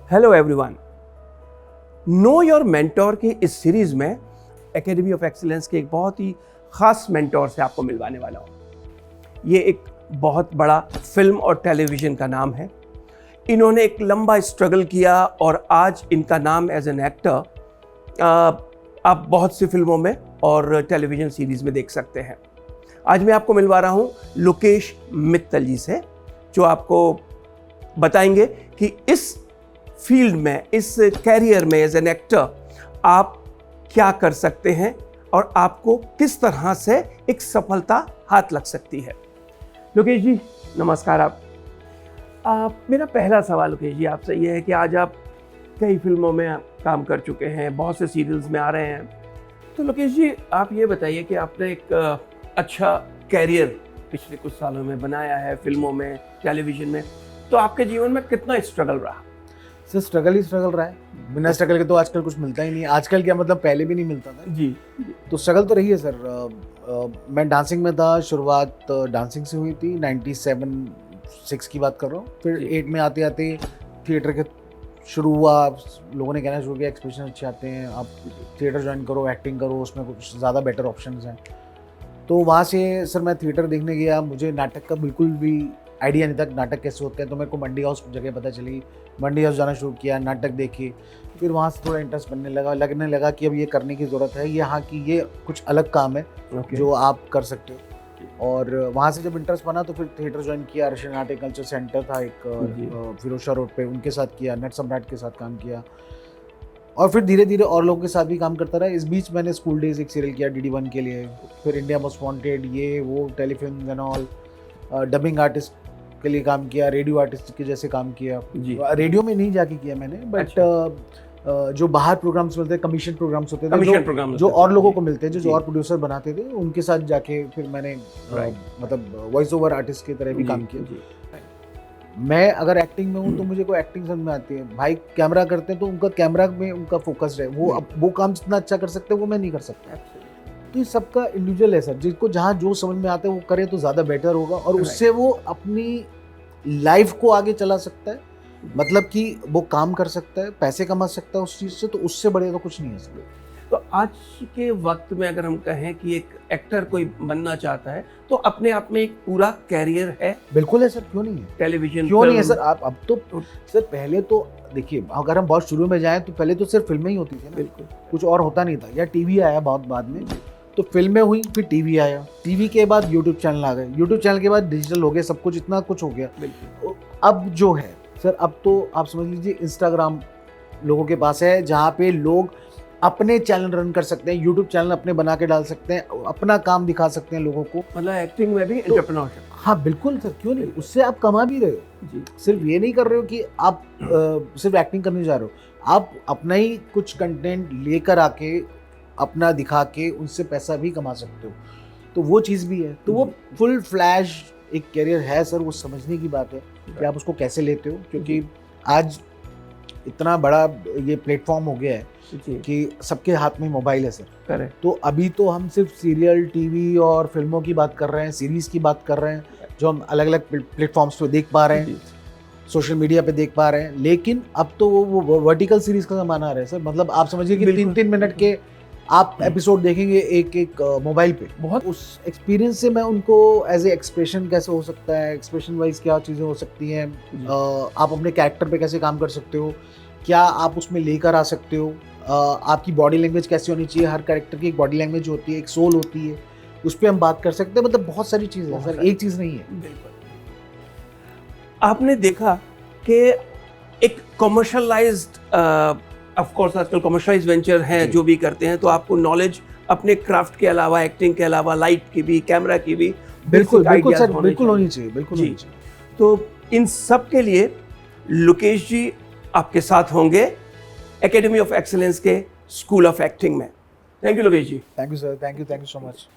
Hello everyone, know your mentor की इस series में एकेडमी ऑफ एक्सीलेंस के एक बहुत ही ख़ास मेंटोर से आपको मिलवाने वाला हूँ। ये एक बहुत बड़ा फिल्म और टेलीविज़न का नाम है। इन्होंने एक लंबा स्ट्रगल किया और आज इनका नाम एज एन एक्टर आप बहुत सी फिल्मों में और टेलीविज़न सीरीज़ में देख सकते हैं। आज मैं आपको मिलवा रहा हूँ लोकेश मित्तल जी से, जो आपको बताएंगे कि इस फील्ड में, इस कैरियर में एज एन एक्टर आप क्या कर सकते हैं और आपको किस तरह से एक सफलता हाथ लग सकती है। लोकेश जी नमस्कार। आप मेरा पहला सवाल लोकेश जी आपसे ये है कि आज आप कई फिल्मों में काम कर चुके हैं, बहुत से सीरियल्स में आ रहे हैं, तो लोकेश जी आप ये बताइए कि आपने एक अच्छा कैरियर पिछले कुछ सालों में बनाया है फिल्मों में, टेलीविज़न में, तो आपके जीवन में कितना स्ट्रगल रहा? सर स्ट्रगल ही स्ट्रगल रहा है। बिना स्ट्रगल के तो आजकल कुछ मिलता ही नहीं है। आजकल क्या मतलब पहले भी नहीं मिलता था जी। तो स्ट्रगल तो रही है सर। मैं डांसिंग में था, शुरुआत डांसिंग से हुई थी, 97-6 की बात कर रहा हूँ। फिर 8 में आते आते थिएटर के शुरू हुआ, लोगों ने कहना शुरू किया एक्सप्रेशन अच्छे आते हैं, आप थिएटर ज्वाइन करो, एक्टिंग करो, उसमें कुछ ज़्यादा बेटर ऑप्शंस हैं। तो वहाँ से सर मैं थिएटर देखने गया। मुझे नाटक का बिल्कुल भी आइडिया नहीं था नाटक कैसे होते हैं, तो मेरे को मंडी हाउस जगह पता चली, मंडी हाउस जाना शुरू किया, नाटक देखी। फिर वहाँ से थोड़ा इंटरेस्ट लगने लगा कि अब ये करने की ज़रूरत है, यहाँ की ये कुछ अलग काम है जो आप कर सकते हो। और वहाँ से जब इंटरेस्ट बना तो फिर थिएटर ज्वाइन किया। Russian art and culture centre था एक फिरोज शाह रोड पे, उनके साथ किया, नट सम्राट के साथ काम किया और फिर धीरे धीरे और लोगों के साथ भी काम करता रहा। इस बीच मैंने स्कूल डेज एक सीरियल किया DD1 के लिए, फिर इंडिया मोस्ट वांटेड, ये वो telefilm and all, dubbing artist के लिए काम किया, रेडियो आर्टिस्ट के जैसे काम किया। रेडियो में नहीं जाके किया मैंने, बट जो बाहर प्रोग्राम्स मिलते हैं, कमीशन प्रोग्राम्स होते थे, जो और लोगों को मिलते हैं, जो और प्रोड्यूसर बनाते थे, उनके साथ जाके फिर मैंने मतलब वॉइस ओवर आर्टिस्ट की तरह भी काम किया। मैं अगर एक्टिंग में हूँ तो मुझे कोई एक्टिंग समझ में आती है। भाई कैमरा करते हैं तो उनका कैमरा में उनका फोकस है, वो काम जितना अच्छा कर सकते हैं वो मैं नहीं कर सकता। तो ये सबका इंडिविजुअल है सर, जिसको जहाँ जो समझ में आता है वो करे तो ज़्यादा बेटर होगा और उससे वो अपनी लाइफ को आगे चला सकता है। मतलब कि वो काम कर सकता है, पैसे कमा सकता है उस चीज़ से, तो उससे बड़े तो कुछ नहीं है सर। तो आज के वक्त में अगर हम कहें कि एक एक्टर कोई बनना चाहता है तो अपने आप में एक पूरा कैरियर है। बिल्कुल है सर, क्यों नहीं है? टेलीविजन क्यों नहीं है सर? आप अब तो सर, पहले तो देखिए, अगर हम बहुत शुरू में जाएं तो पहले तो सिर्फ फिल्में ही होती थी ना, बिल्कुल कुछ और होता नहीं था। या टीवी आया बहुत बाद में, तो फिल्में हुई, फिर टीवी आया, टीवी के बाद यूट्यूब चैनल आ गए, यूट्यूब चैनल के बाद डिजिटल हो गए, सब कुछ इतना कुछ हो गया। अब जो है सर, अब तो आप समझ लीजिए इंस्टाग्राम लोगों के पास है, जहाँ पे लोग अपने चैनल रन कर सकते हैं, यूट्यूब चैनल अपने बना के डाल सकते हैं, अपना काम दिखा सकते हैं लोगों को। मतलब एक्टिंग में भी एंटरप्रेन्योरशिप। हाँ बिल्कुल सर, क्यों नहीं? उससे आप कमा भी रहे हो जी। सिर्फ ये नहीं कर रहे हो कि आप सिर्फ एक्टिंग करने जा रहे हो, आप अपना ही कुछ कंटेंट लेकर आके अपना दिखा के उनसे पैसा भी कमा सकते हो। तो वो चीज़ भी है। तो वो फुल फ्लैश एक कैरियर है सर, वो समझने की बात है कि आप उसको कैसे लेते हो, क्योंकि आज इतना बड़ा ये प्लेटफॉर्म हो गया है कि सबके हाथ में मोबाइल है सर। तो अभी तो हम सिर्फ सीरियल, टीवी और फिल्मों की बात कर रहे हैं, सीरीज़ की बात कर रहे हैं, जो हम अलग अलग प्लेटफॉर्म्स पे देख पा रहे हैं, सोशल मीडिया पे देख पा रहे हैं। लेकिन अब तो वो वर्टिकल सीरीज़ का ज़माना आ रहा है सर। मतलब आप समझिए कि 3-3 मिनट के आप एपिसोड देखेंगे एक मोबाइल पे। बहुत उस एक्सपीरियंस से मैं उनको एज ए एक्सप्रेशन कैसे हो सकता है, एक्सप्रेशन वाइज क्या चीज़ें हो सकती हैं, आप अपने कैरेक्टर पे कैसे काम कर सकते हो, क्या आप उसमें लेकर आ सकते हो, आपकी बॉडी लैंग्वेज कैसी होनी चाहिए। हर कैरेक्टर की एक बॉडी लैंग्वेज होती है, एक सोल होती है, उस पर हम बात कर सकते हैं। मतलब बहुत सारी चीज़ें हैं सर, एक चीज़ नहीं है। बिल्कुल। आपने देखा कि एक कमर्शलाइज्ड, ऑफ कोर्स आजकल कमर्शलाइज्ड वेंचर हैं जो भी करते हैं, तो आपको नॉलेज अपने क्राफ्ट के अलावा, एक्टिंग के अलावा, लाइट की भी, कैमरा की भी बिल्कुल सर, बिल्कुल होनी चाहिए, बिल्कुल होनी चाहिए। तो इन सब के लिए लोकेश जी आपके साथ होंगे एकेडमी ऑफ एक्सीलेंस के स्कूल ऑफ एक्टिंग में। Thank you Lokesh ji. Thank you sir, thank you so much.